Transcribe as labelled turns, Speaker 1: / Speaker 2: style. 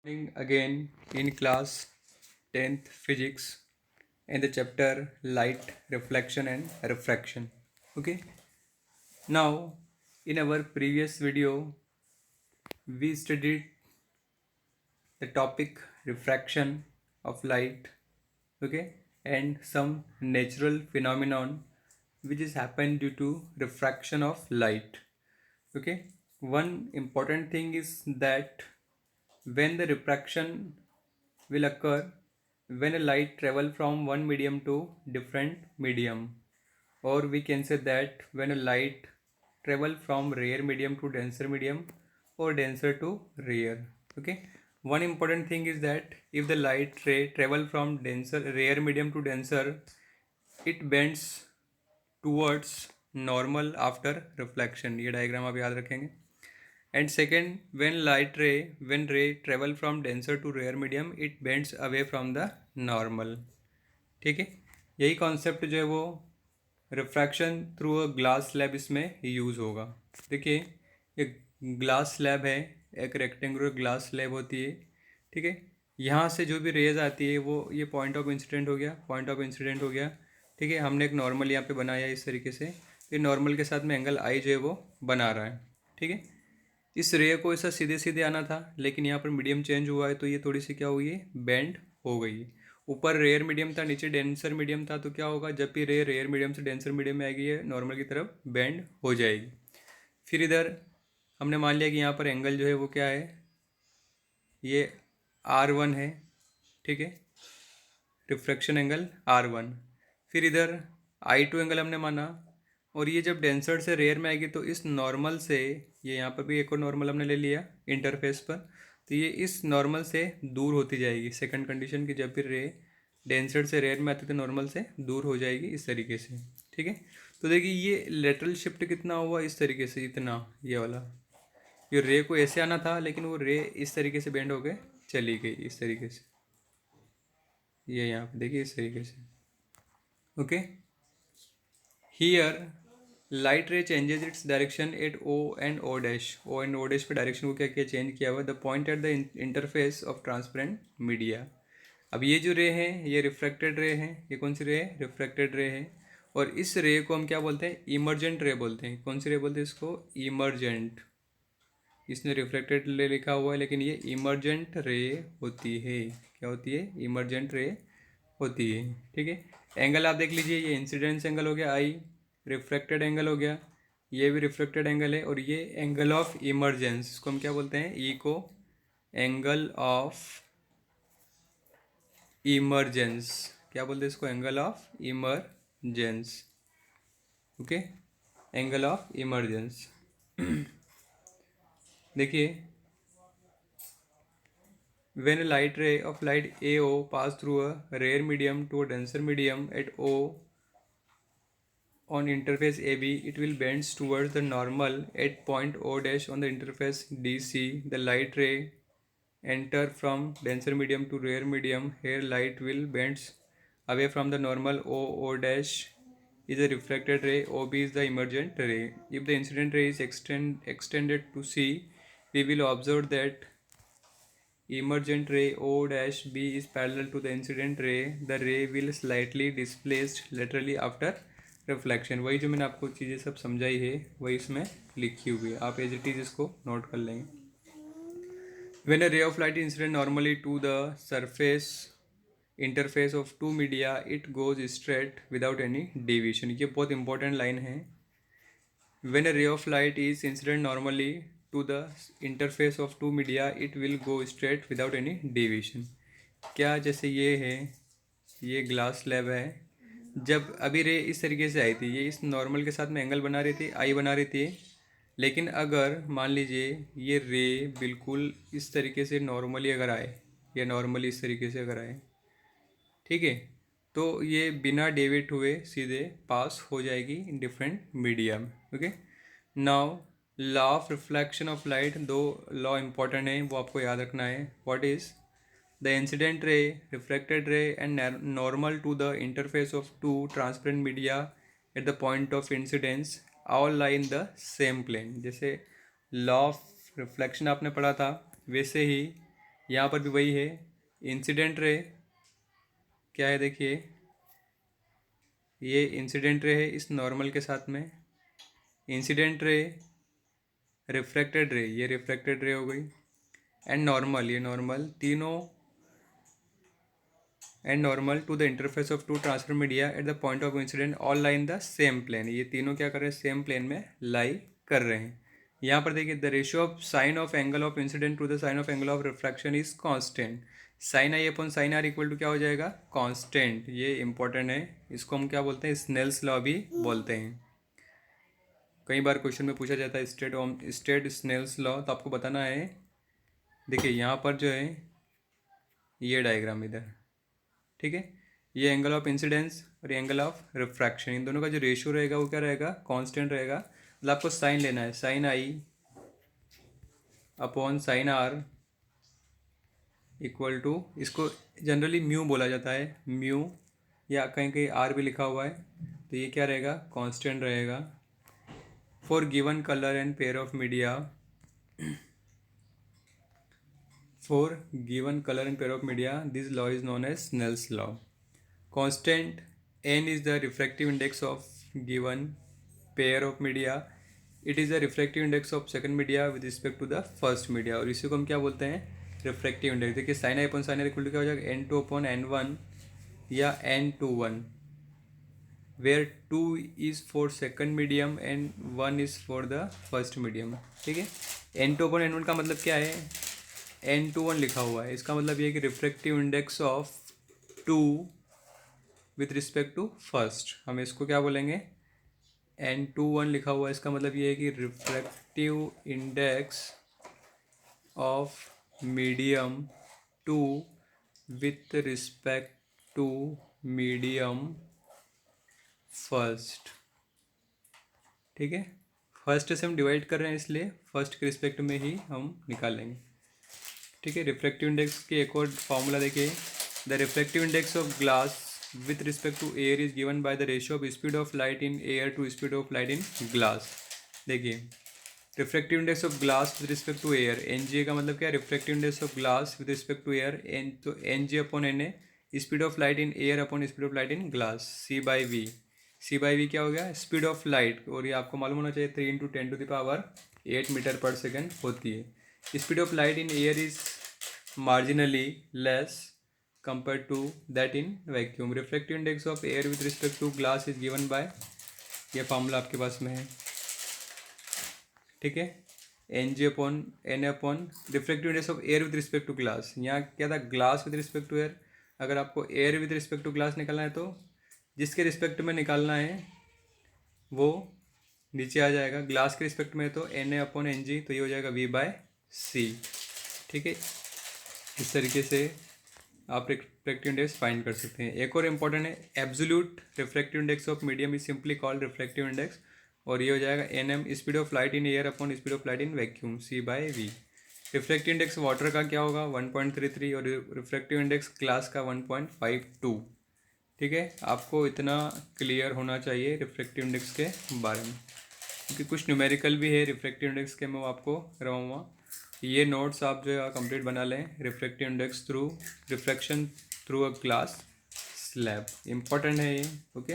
Speaker 1: Again in class 10th physics in the chapter light reflection and refraction. Okay, now in our previous video we studied the topic refraction of light, okay, and some natural phenomenon which is happened due to refraction of light. Okay, one important thing is that when the refraction will occur when a light travel from one medium to different medium, or we can say that when a light travel from rare medium to denser medium or denser to rare. Okay, one important thing is that if the light ray travel from denser rare medium to denser, it bends towards normal after reflection. ये diagram आप याद रखेंगे. And second, when ray travel from denser to rare medium, it bends away from the normal. ठीक है, यही concept जो है वो refraction through a glass slab इसमें यूज़ होगा. देखिए, ये ग्लास स्लैब है, एक रेक्टेंगुलर ग्लास स्लैब होती है. ठीक है, यहाँ से जो भी रेज आती है वो ये पॉइंट ऑफ इंसिडेंट हो गया. ठीक है, हमने एक नॉर्मल यहाँ पे बनाया इस तरीके से. ये नॉर्मल के साथ में एंगल आई जो है वो बना रहा है. ठीक है, इस रे को ऐसा सीधे सीधे आना था, लेकिन यहाँ पर मीडियम चेंज हुआ है तो ये थोड़ी सी क्या हुई है, बेंड हो गई है. ऊपर रेयर मीडियम था, नीचे डेंसर मीडियम था, तो क्या होगा, जब भी रे रेयर मीडियम से डेंसर मीडियम में आएगी ये नॉर्मल की तरफ बेंड हो जाएगी. फिर इधर हमने मान लिया कि यहाँ पर एंगल जो है वो क्या है, ये R1 है. ठीक है, रिफ्रैक्शन एंगल R1. फिर इधर I2 एंगल हमने माना, और ये जब डेंसर से रेयर में आएगी तो इस नॉर्मल से, ये यहाँ पर भी एक और नॉर्मल हमने ले लिया इंटरफेस पर, तो ये इस नॉर्मल से दूर होती जाएगी. सेकंड कंडीशन की जब भी रे डेंसर से रेयर में आती तो नॉर्मल से दूर हो जाएगी इस तरीके से. ठीक है, तो देखिए ये लेटरल शिफ्ट कितना हुआ, इस तरीके से इतना, ये वाला, ये रे को ऐसे आना था लेकिन वो रे इस तरीके से बेंड होके चली गई इस तरीके से. ये यहाँ पे देखिए इस तरीके से. ओके, हियर लाइट रे changes its direction at O and O dash. O and O dash पे डायरेक्शन को क्या किया, चेंज किया हुआ. The point at the interface of transparent media. अब ये जो रे है ये रिफ्रैक्टेड रे है. ये कौन सी रे है, रिफ्रैक्टेड रे है. और इस रे को हम क्या बोलते हैं, इमर्जेंट रे बोलते हैं. कौन सी रे बोलते हैं इसको, इमर्जेंट. इसने रिफ्रैक्टेड रे लिखा हुआ है लेकिन ये इमर्जेंट रे होती है. क्या होती है, इमर्जेंट रे होती है. ठीक है, एंगल आप देख लीजिए, ये इंसिडेंस एंगल हो गया आई, रिफ्रैक्टेड एंगल हो गया, ये भी रिफ्रैक्टेड एंगल है, और ये एंगल ऑफ इमर्जेंस, इसको हम क्या बोलते हैं, ई को एंगल ऑफ इमर्जेंस. क्या बोलते हैं इसको, angle of emergence. Okay, angle of emergence. देखिए, when a light ray of light AO pass through a rare medium to a denser medium at O on interface AB, it will bend towards the normal at point O dash on the interface DC. The light ray enter from denser medium to rare medium. Here light will bends away from the normal. O dash is a refracted ray, OB is the emergent ray. If the incident ray is extended to C, we will observe that emergent ray O dash B is parallel to the incident ray. The ray will slightly displaced laterally after reflection. वही जो मैंने आपको चीज़ें सब समझाई है वही इसमें लिखी हुई है, आप एज इट इज़ इसको नोट कर लेंगे. When a ray of light incident normally to the surface interface of two media, it goes straight without any deviation. ये बहुत इंपॉर्टेंट लाइन है. When a ray of light is incident normally to the interface of two media, it will go straight without any deviation. क्या, जैसे ये है, ये glass slab है, जब अभी रे इस तरीके से आई थी, ये इस नॉर्मल के साथ में एंगल बना रही थी, आई बना रही थी. लेकिन अगर मान लीजिए ये रे बिल्कुल इस तरीके से नॉर्मली अगर आए, या नॉर्मली इस तरीके से अगर आए, ठीक है, तो ये बिना डेविएट हुए सीधे पास हो जाएगी in different medium. Okay, now law of reflection of light, दो लॉ इंपॉर्टेंट है वो आपको याद रखना है. What is the incident ray, refracted ray and normal to the interface of two transparent media at the point of incidence all lie in the same plane. जैसे law of reflection आपने पढ़ा था वैसे ही यहाँ पर भी वही है, इंसिडेंट रे क्या है देखिए, ये इंसिडेंट रे है इस नॉर्मल के साथ में, इंसिडेंट रे, रिफ्रैक्टेड रे, ये रिफ्रैक्टेड रे हो गई, एंड नॉर्मल, ये नॉर्मल, तीनों and normal to the interface of two transfer media at the point of incident all lie in the same plane, ये तीनों क्या कर रहे हैं, सेम प्लेन में लाई कर रहे हैं। यहाँ पर देखिए, the ratio of sine of angle of incident to the sine of angle of refraction is constant, sine i upon sine r equal to क्या हो जाएगा, कांस्टेंट, ये इंपॉर्टेंट है, इसको हम क्या बोलते हैं, स्नेल्स लॉ भी बोलते हैं। कई बार क्वेश्चन में पूछा जाता है स्टेट स्नेल्स लॉ, तो आपको बताना है, देखिए यहाँ पर जो है ये डायग्राम इधर, ठीक है, ये एंगल ऑफ इंसिडेंस और ये एंगल ऑफ रिफ्रैक्शन, इन दोनों का जो रेशियो रहेगा वो क्या रहेगा, कांस्टेंट रहेगा। मतलब आपको साइन लेना है, sine i upon sine r equal to, इसको जनरली म्यू बोला जाता है, म्यू, या कहीं कहीं आर भी लिखा हुआ है, तो ये क्या रहेगा, कांस्टेंट रहेगा। For given colour and pair of media, for given color and pair of media, this law is known as Snell's law. Constant n is the refractive index of given pair of media. It is the refractive index of second media with respect to the first media, और इसी को हम क्या बोलते हैं, refractive index. देखिए sine i upon sine r equal to क्या हो जाएगा, n2 अपॉन n1 या n21, where 2 is for second medium and 1 is for the first medium, ठीक है। n2 अपॉन n1 का मतलब क्या है, n21 लिखा हुआ है, इसका मतलब ये है कि refractive index of 2 with respect to first, हम इसको क्या बोलेंगे, n21 लिखा हुआ है, इसका मतलब ये है कि refractive index of medium 2 with respect to medium first, ठीक है। फर्स्ट से हम डिवाइड कर रहे हैं इसलिए फर्स्ट के रिस्पेक्ट में ही हम निकालेंगे, ठीक है। रिफ्रैक्टिव इंडेक्स की एक और फॉर्मूला देखिए, the refractive index of glass with respect to air is given by the ratio of speed of light in air to speed of light in glass. देखिए refractive index of glass with respect to air, N G A का मतलब क्या है, refractive index of glass with respect to air, N तो N ji upon N A, speed of light in air upon speed of light in glass, c by v, c by v क्या हो गया, speed of light, और ये आपको मालूम होना चाहिए 3 × 10⁸ मीटर पर सेकेंड होती है। Speed of light in air is marginally less compared to that in vacuum. Refractive index of air with respect to glass is given by, ये फार्मूला आपके पास में है, ठीक है, n ji upon n upon refractive index of air with respect to glass. यहाँ क्या था, glass with respect to air, अगर आपको air with respect to glass निकालना है तो जिसके रिस्पेक्ट में निकालना है वो नीचे आ जाएगा, ग्लास के रिस्पेक्ट में तो n a upon n g, तो ये हो जाएगा वी बाय सी, ठीक है। इस तरीके से आप रिफ्रैक्टिव इंडेक्स फाइंड कर सकते हैं। एक और इम्पॉर्टेंट है, absolute refractive index of medium is simply called refractive index, और ये हो जाएगा n m speed of light in air upon speed of light in vacuum, c by v. Refractive index water का क्या होगा, 1.33, और रिफ्रैक्टिव इंडेक्स ग्लास का 1.52, ठीक है। आपको इतना क्लियर होना चाहिए रिफ्रैक्टिव इंडेक्स के बारे में, क्योंकि कुछ न्यूमेरिकल भी है रिफ्रैक्टिव इंडेक्स के, मैं आपको करवाऊँगा। ये नोट्स आप जो है कंप्लीट बना लें, refractive index through refraction through a glass slab, important है ये, ओके।